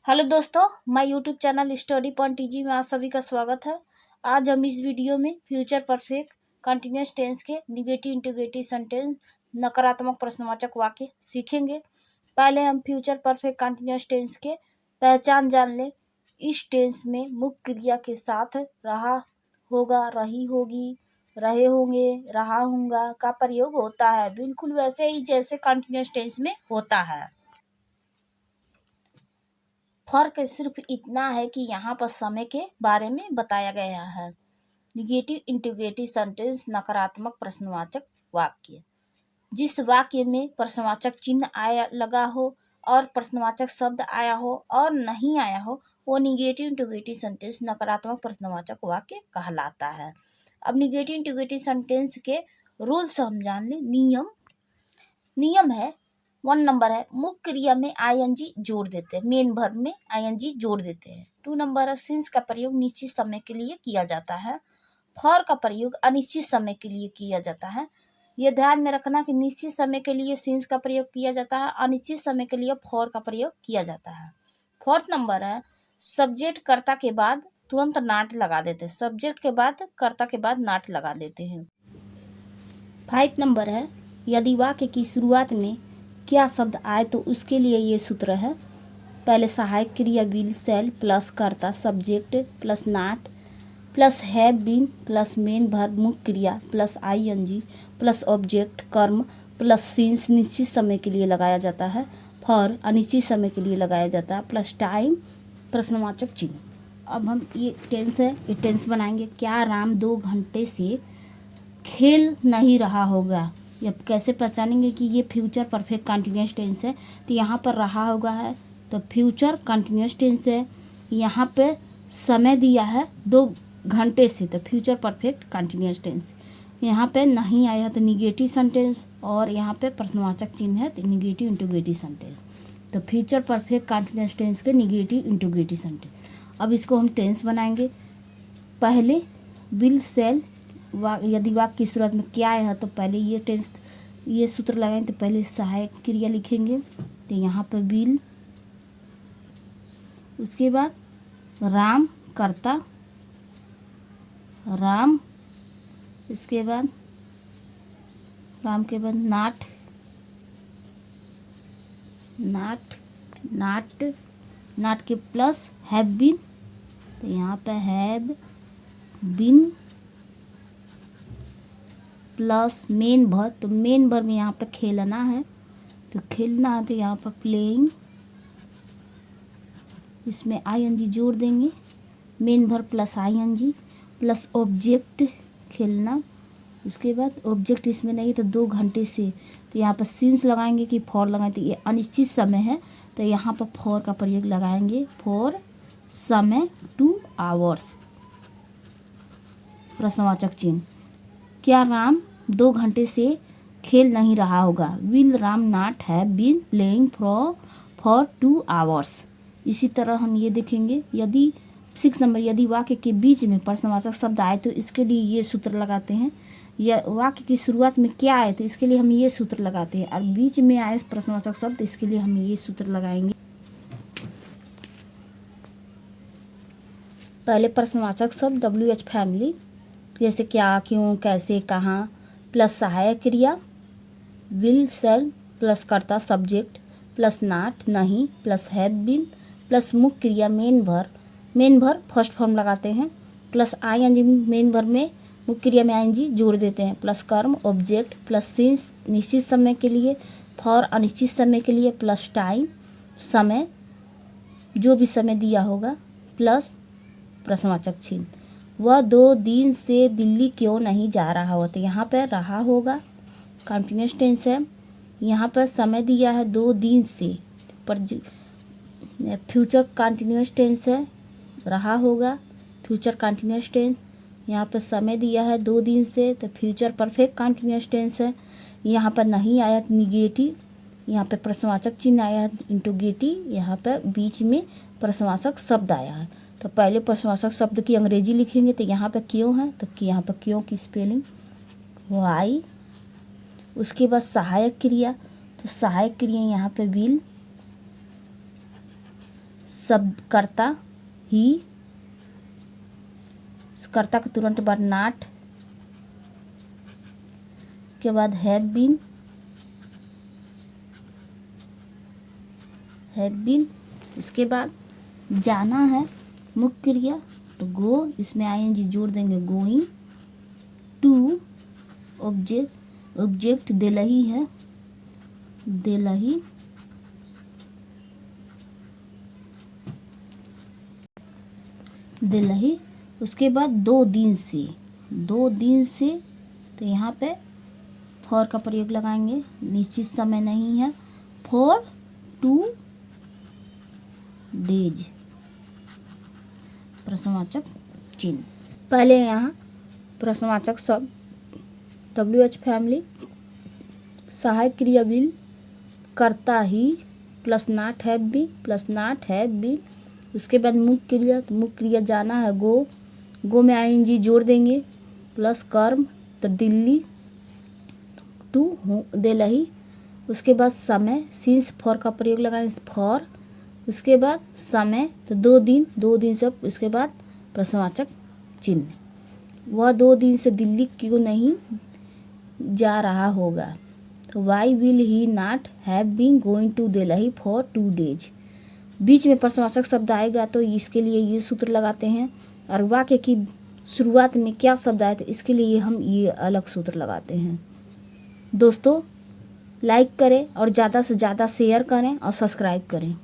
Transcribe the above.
Hello दोस्तों, my YouTube channel study point TG में आप सभी का स्वागत है। आज हम इस वीडियो में फ्यूचर परफेक्ट कंटिन्यूअस टेंस के निगेटिव इंटीग्रेटिव सेंटेंस नकारात्मक प्रश्नवाचक वाक्य सीखेंगे। पहले हम फ्यूचर परफेक्ट कंटिन्यूअस टेंस के पहचान जान लें। इस टेंस में मुख्य क्रिया के साथ रहा होगा, रही होगी, रहे होंगे, रहा होगा का प्रयोग होता है, बिल्कुल वैसे ही जैसे कंटिन्यूअस टेंस में होता है। फर्क सिर्फ इतना है कि यहाँ पर समय के बारे में बताया गया है। निगेटिव इंटीग्रेटिव सेंटेंस नकारात्मक प्रश्नवाचक वाक्य, जिस वाक्य में प्रश्नवाचक चिन्ह आया लगा हो और प्रश्नवाचक शब्द आया हो और नहीं आया हो, वो निगेटिव इंटीग्रेटिव सेंटेंस नकारात्मक प्रश्नवाचक वाक्य कहलाता है। अब निगेटिव इंटीग्रेटिव सेंटेंस के रूल्स हम जान लें। नियम है 1 नंबर है, मुख्य क्रिया में आईएनजी जोड़ देते हैं, मेन वर्ब में आईएनजी जोड़ देते हैं। 2 नंबर है, सिंस का प्रयोग निश्चित समय के लिए किया जाता है। फॉर का प्रयोग अनिश्चित समय के लिए किया जाता है। यह ध्यान में रखना कि निश्चित समय के लिए सिंस का प्रयोग किया जाता है, अनिश्चित समय के लिए फॉर का प्रयोग किया जाता है। 4th नंबर है, सब्जेक्ट कर्ता के बाद तुरंत नॉट लगा देते हैं, सब्जेक्ट के बाद कर्ता के बाद नॉट लगा देते हैं। 5 नंबर है, यदि वाक्य की शुरुआत में क्या शब्द आए तो उसके लिए ये सूत्र है। पहले सहायक क्रिया विल शैल प्लस कर्ता subject plus not plus have been plus main verb मुख्य क्रिया प्लस आईएनजी प्लस ऑब्जेक्ट कर्म प्लस सिंस निश्चित समय के लिए लगाया जाता है, फॉर अनिश्चित समय के लिए लगाया जाता है, प्लस टाइम प्रश्नवाचक चिन्ह। अब हम ये टेंस है, ये टेंस बनाएंगे। क्या राम 2 घंटे से खेल नहीं रहा होगा? अब कैसे पहचानेंगे कि ये फ्यूचर परफेक्ट कंटिन्यूअस टेंस है? तो यहाँ पर रहा होगा है तो फ्यूचर कंटिन्यूअस टेंस है। यहाँ पे समय दिया है 2 घंटे से तो फ्यूचर परफेक्ट कंटिन्यूअस टेंस। यहाँ पे नहीं आया तो निगेटिव सेंटेंस और यहाँ पे प्रश्नवाचक चिन्ह है तो निगेटिव इंटीग्रेटिव सेंटेंस। तो फ्यूचर परफेक्ट कंटिन्यूअस टेंस के निगेटिव इंटीग्रेटिव सेंटेंस। अब इसको हम टेंस बनाएंगे। पहले विल शैल, यदि वाक्य की शुरुआत में क्या है तो पहले ये टेंस ये सूत्र लगाएंगे। तो पहले सहायक क्रिया लिखेंगे तो यहाँ पर विल, उसके बाद राम कर्ता राम, इसके बाद राम के बाद नॉट नॉट के प्लस हैव बीन, तो यहाँ पे have been plus main verb, तो मेन वर्ब में यहाँ पे खेलना है तो खेलना है तो यहाँ पर प्लेइंग, इसमें आईएनजी जोड़ देंगे, main verb plus ING plus object खेलना। उसके बाद ऑब्जेक्ट इसमें नहीं तो 2 घंटे से, तो यहाँ पर सिंस लगाएंगे कि फॉर लगाएंगे, तो ये अनिश्चित समय है तो यहाँ पर फॉर का प्रयोग लगाएंगे, फॉर समय 2 आवर्स प्रश्नवाचक चिन्ह। क्या राम 2 घंटे से खेल नहीं रहा होगा? Will Ram not have been playing for 2 hours. इसी तरह हम ये देखेंगे। यदि 6 नंबर, यदि वाक्य के बीच में प्रश्नवाचक शब्द आए तो इसके लिए ये सूत्र लगाते हैं। या वाक्य की शुरुआत में क्या आए तो इसके लिए हम ये सूत्र लगाते हैं, और बीच में आए प्रश्नवाचक शब्द इसके लिए हम ये सूत्र लगाएंगे। पहले प्रश्नवाचक शब्द WH फैमिली, जैसे क्या, क्यों, कैसे, कहाँ, प्लस सहायक क्रिया विल शैल प्लस कर्ता सब्जेक्ट प्लस नॉट नहीं प्लस हैव बीन प्लस मुख्य क्रिया मेन वर्ब फर्स्ट फॉर्म लगाते हैं, प्लस आईएनजी मेन वर्ब में मुख्य क्रिया में आईएनजी जोड़ देते हैं, प्लस कर्म ऑब्जेक्ट प्लस सिंस निश्चित समय के लिए, फॉर अनिश्चित समय के लिए, प्लस टाइम समय जो भी समय दिया होगा, प्लस प्रश्नवाचक चिन्ह। वह 2 दिन से दिल्ली क्यों नहीं जा रहा हो? तो यहाँ पर रहा होगा, कंटिन्यूअस टेंस है। यहाँ पर समय दिया है 2 दिन से, पर फ्यूचर कंटिन्यूअस टेंस है, रहा होगा फ्यूचर कंटिन्यूअस टेंस। यहाँ पर समय दिया है 2 दिन से तो फ्यूचर परफेक्ट कंटिन्यूअस टेंस है। यहाँ पर नहीं आया निगेटिव, यहाँ पे प्रश्नवाचक चिन्ह आया है इंटीग्रेटिव, यहाँ पर बीच में प्रश्नवाचक शब्द आया है। तो पहले प्रश्नवाचक शब्द की अंग्रेजी लिखेंगे तो यहाँ पे क्यों है तो यहाँ पर क्यों की स्पेलिंग वाई। उसके बाद सहायक क्रिया, तो सहायक क्रिया यहाँ पे विल शब्द कर्ता ही, कर्ता के तुरंत बाद नॉट, उसके बाद हैव बीन, इसके बाद जाना है मुख्य क्रिया तो गो, इसमें आईएनजी जोड़ देंगे गोइंग टू, ऑब्जेक्ट देलही है, देलही। उसके बाद 2 दिन से, तो यहाँ पे फॉर का प्रयोग लगाएंगे, निश्चित समय नहीं है, फॉर 2 डेज, प्रश्नवाचक चिन्ह। पहले यहाँ प्रश्नवाचक शब्द WH फैमिली, सहायक क्रिया विल, कर्ता ही plus not have been plus not have been. उसके बाद मुख्य क्रिया, तो मुख्य क्रिया जाना है गो में आईएनजी जोड़ देंगे प्लस कर्म तो दिल्ली टू देलही। उसके बाद समय, सिंस फॉर का प्रयोग लगाएं फॉर। उसके बाद समय तो 2 दिन से, उसके बाद प्रश्नवाचक चिन्ह, वह 2 दिन से दिल्ली क्यों नहीं जा रहा होगा, तो why will he not have been going to Delhi for 2 days. बीच में प्रश्नवाचक शब्द आएगा तो इसके लिए ये सूत्र लगाते हैं, और वाक्य की शुरुआत में क्या शब्द आए तो इसके लिए हम ये अलग सूत्र लगाते हैं। दोस्तों लाइक करें और ज़्यादा से ज़्यादा शेयर करें और सब्सक्राइब करें।